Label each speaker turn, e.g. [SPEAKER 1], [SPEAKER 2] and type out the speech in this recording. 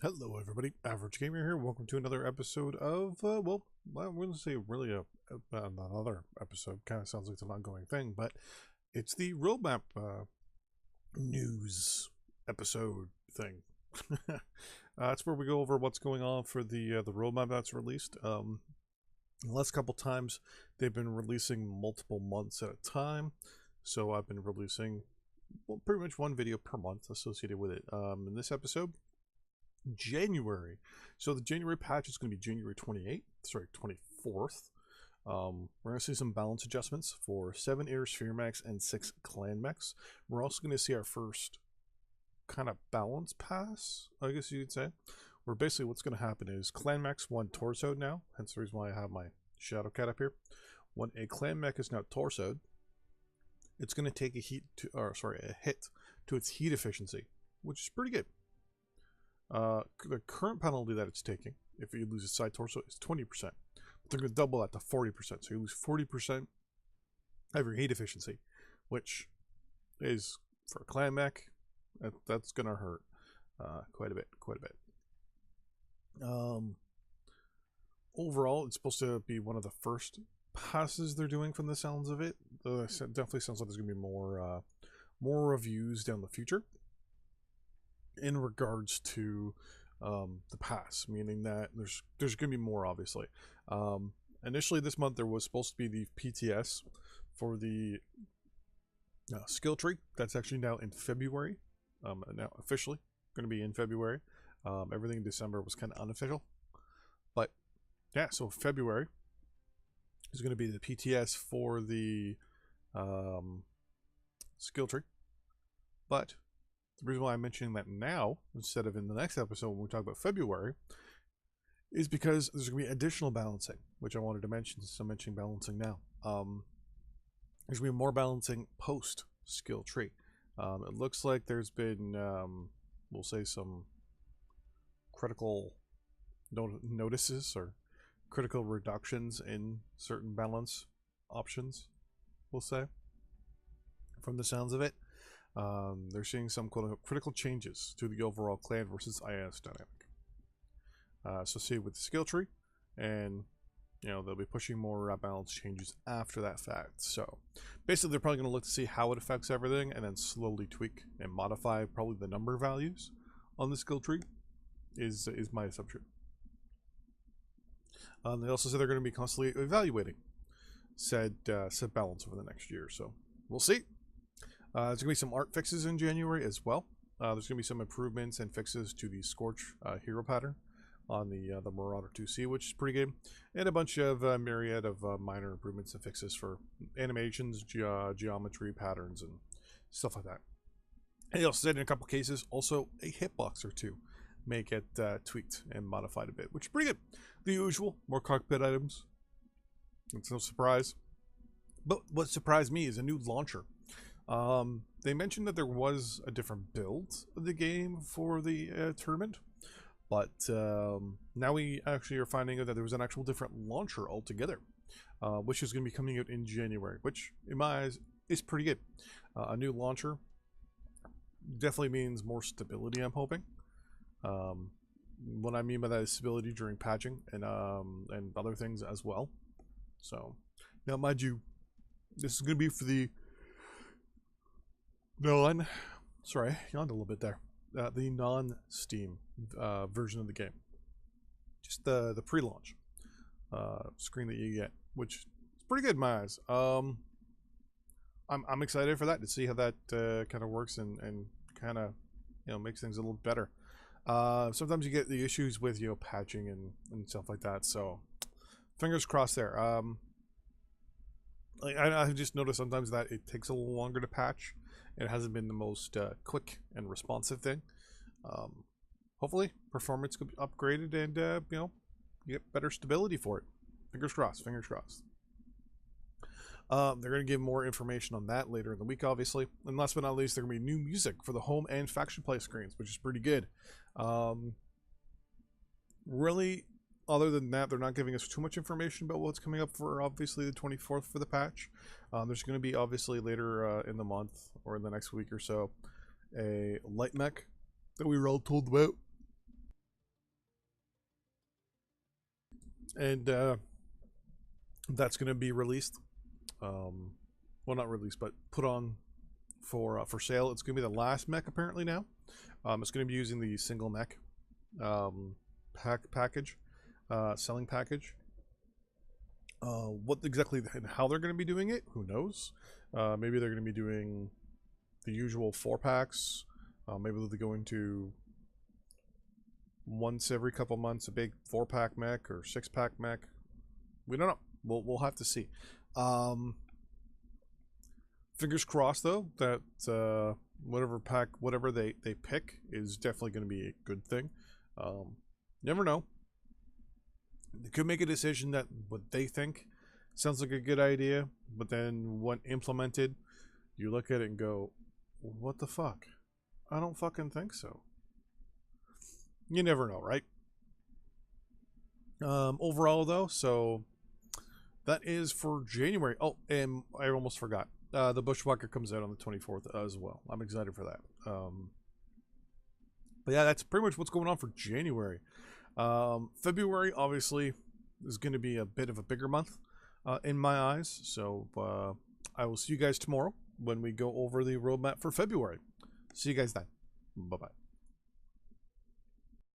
[SPEAKER 1] Hello, everybody. Average Gamer here. Welcome to another episode of, well, I wouldn't say really another episode. Kind of sounds like it's an ongoing thing, but it's the roadmap news episode thing. That's where we go over what's going on for the roadmap that's released. The last couple times they've been releasing multiple months at a time, so I've been releasing pretty much one video per month associated with it. In this episode, January. So the January patch is going to be January 24th. We're going to see some balance adjustments for 7 Air Sphere mechs and 6 Clan mechs. We're also going to see our first kind of balance pass, I guess you could say, where basically what's going to happen is Clan mechs want torsoed now, hence the reason why I have my Shadow Cat up here. When a Clan mech is now torsoed, it's going to take a hit to its heat efficiency, which is pretty good. The current penalty that it's taking, if you lose a side torso, is 20%. But they're going to double that to 40%. So you lose 40% of your heat efficiency, which is, for a clan mech, that's going to hurt quite a bit. Overall, it's supposed to be one of the first passes they're doing from the sounds of it. It definitely sounds like there's going to be more reviews down the future in regards to the pass, meaning that there's going to be more, obviously. Initially this month there was supposed to be the PTS for the skill tree. That's actually now in February. Now officially going to be in February. Everything in December was kind of unofficial, but yeah, so February is going to be the PTS for the skill tree. But the reason why I'm mentioning that now, instead of in the next episode when we talk about February, is because there's going to be additional balancing, which I wanted to mention since I'm mentioning balancing now. There's going to be more balancing post-skill tree. It looks like there's been, we'll say, some critical notices or critical reductions in certain balance options, we'll say, from the sounds of it. They're seeing some quote-unquote critical changes to the overall clan versus IS dynamic. So see with the skill tree, and they'll be pushing more balance changes after that fact. So basically, they're probably going to look to see how it affects everything, and then slowly tweak and modify probably the number values on the skill tree. Is my assumption. They also say they're going to be constantly evaluating said balance over the next year. So we'll see. There's going to be some art fixes in January as well. There's going to be some improvements and fixes to the Scorch hero pattern on the Marauder 2C, which is pretty good. And a bunch of myriad of minor improvements and fixes for animations, geometry, patterns, and stuff like that. And he also said in a couple cases, also a hitbox or two may get tweaked and modified a bit, which is pretty good. The usual, more cockpit items. It's no surprise. But what surprised me is a new launcher. They mentioned that there was a different build of the game for the tournament, but now we actually are finding out that there was an actual different launcher altogether, which is going to be coming out in January, which in my eyes is pretty good. A new launcher definitely means more stability, I'm hoping. What I mean by that is stability during patching and other things as well. So now, mind you, this is going to be for the yawned a little bit there. The non-Steam version of the game, just the pre-launch screen that you get, which is pretty good in my eyes. I'm excited for that to see how that kind of works and kind of makes things a little better. Sometimes you get the issues with patching and stuff like that. So fingers crossed there. I just noticed sometimes that it takes a little longer to patch. It hasn't been the most quick and responsive thing. Hopefully, performance could be upgraded and you get better stability for it. Fingers crossed. Fingers crossed. They're going to give more information on that later in the week, obviously. And last but not least, there going to be new music for the home and faction play screens, which is pretty good. Really, other than that, they're not giving us too much information about what's coming up for, obviously, the 24th for the patch. There's going to be, obviously, later in the month or in the next week or so, a light mech that we were all told about. and that's going to be released. Well, not released, but put on for sale. It's going to be the last mech apparently now. It's going to be using the single mech package, selling package. What exactly and how they're going to be doing it, who knows? Maybe they're going to be doing the usual 4-packs. Maybe they're going to once every couple months a big 4-pack mech or 6-pack mech. We don't know. We'll have to see. Fingers crossed though that whatever they pick is definitely going to be a good thing. Never know. They could make a decision that what they think sounds like a good idea, but then when implemented, you look at it and go, what the fuck? I don't fucking think so. You never know, right? Overall, though, so that is for January. Oh, and I almost forgot. The Bushwhacker comes out on the 24th as well. I'm excited for that. But yeah, that's pretty much what's going on for January. February, obviously, is going to be a bit of a bigger month in my eyes. So I will see you guys tomorrow when we go over the roadmap for February. See you guys then. Bye-bye.